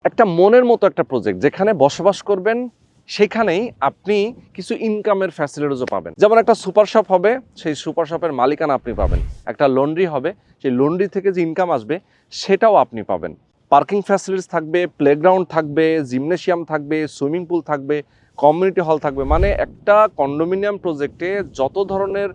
একটা মনের মতো একটা প্রজেক্ট যেখানে বসবাস করবেন, সেখানেই আপনি কিছু ইনকামের ফ্যাসিলিটিসও পাবেন। যেমন একটা সুপার শপ হবে, সেই সুপার শপের মালিকানা আপনি পাবেন। একটা লন্ড্রি হবে, সেই লন্ড্রি থেকে যে ইনকাম আসবে সেটাও আপনি পাবেন। পার্কিং ফ্যাসিলিটিস থাকবে, প্লেগ্রাউন্ড থাকবে, জিমনেশিয়াম থাকবে, সুইমিং পুল থাকবে, কমিউনিটি হল থাকবে। মানে একটা কন্ডোমিনিয়াম প্রজেক্টে যত ধরনের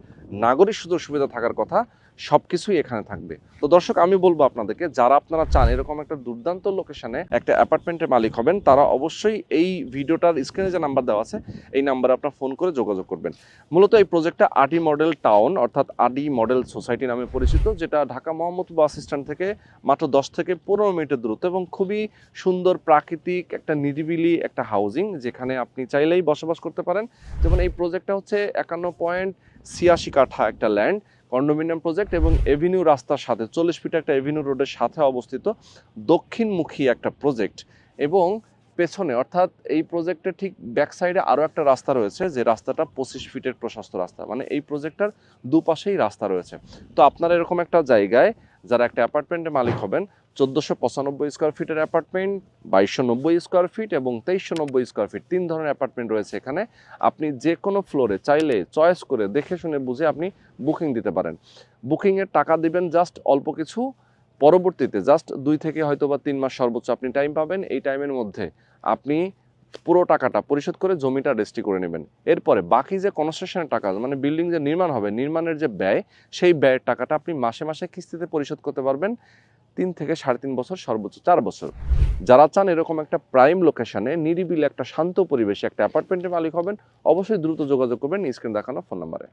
নাগরিক সুযোগ সুবিধা থাকার কথা সব কিছুই এখানে থাকবে। তো দর্শক, আমি বলবো আপনাদেরকে, যারা আপনারা চান এরকম একটা দুর্দান্ত লোকেশনে একটা অ্যাপার্টমেন্টের মালিক হবেন, তারা অবশ্যই এই ভিডিওটার স্ক্রিনে যে নাম্বার দেওয়া আছে এই নাম্বারে আপনার ফোন করে যোগাযোগ করবেন। মূলত এই প্রজেক্টটা আডি মডেল টাউন অর্থাৎ আডি মডেল সোসাইটি নামে পরিচিত, যেটা ঢাকা মোহাম্মদপুর বাস স্ট্যান্ড থেকে মাত্র 10 থেকে 15 মিনিটের দূরত্ব এবং খুবই সুন্দর প্রাকৃতিক একটা নিরিবিলি একটা হাউজিং, যেখানে আপনি চাইলেই বসবাস করতে পারেন। যেমন এই প্রজেক্টটা হচ্ছে 51.86 কাঠা একটা ল্যান্ড কন্ডোমিনিয়াম প্রজেক্ট এবং এভিনিউ রাস্তার সাথে 40 ফিট একটা এভিনিউ রোডের সাথে অবস্থিত দক্ষিণমুখী একটা প্রজেক্ট। এবং পেছনে অর্থাৎ এই প্রজেক্টের ঠিক ব্যাক সাইডে আরও একটা রাস্তা রয়েছে, যে রাস্তাটা 25 ফিটের প্রশস্ত রাস্তা। মানে এই প্রজেক্টটার দুপাশেই রাস্তা রয়েছে। তো আপনারা এরকম একটা জায়গায় যারা একটা অ্যাপার্টমেন্টের মালিক হবেন, 1495 স্কোয়ার ফিটের অ্যাপার্টমেন্ট, 2290 স্কোয়ার ফিট এবং 2390 স্কোয়ার ফিট, 3 ধরনের অ্যাপার্টমেন্ট রয়েছে এখানে। আপনি যে কোনো ফ্লোরে চাইলে চয়েস করে দেখে শুনে বুঝে আপনি বুকিং দিতে পারেন। বুকিংয়ের টাকা দিবেন জাস্ট অল্প কিছু, পরবর্তীতে জাস্ট 2 থেকে হয়তো বা 3 মাস সর্বোচ্চ আপনি টাইম পাবেন। এই টাইমের মধ্যে আপনি পুরো টাকাটা পরিশোধ করে জমিটা রেজিস্ট্রি করে নেবেন। এরপরে বাকি যে কনস্ট্রাকশনের টাকা, মানে বিল্ডিং যে নির্মাণ হবে, নির্মাণের যে ব্যয়, সেই ব্যয়ের টাকাটা আপনি মাসে মাসে কিস্তিতে পরিশোধ করতে পারবেন 3 থেকে 3.5 বছর, সর্বোচ্চ 4 বছর। যারা চান এরকম একটা প্রাইম লোকেশনে নিরিবিলি একটা শান্ত পরিবেশে একটা অ্যাপার্টমেন্টের মালিক হবেন, অবশ্যই দ্রুত যোগাযোগ করবেন স্ক্রিনে দেখানো ফোন নাম্বারে।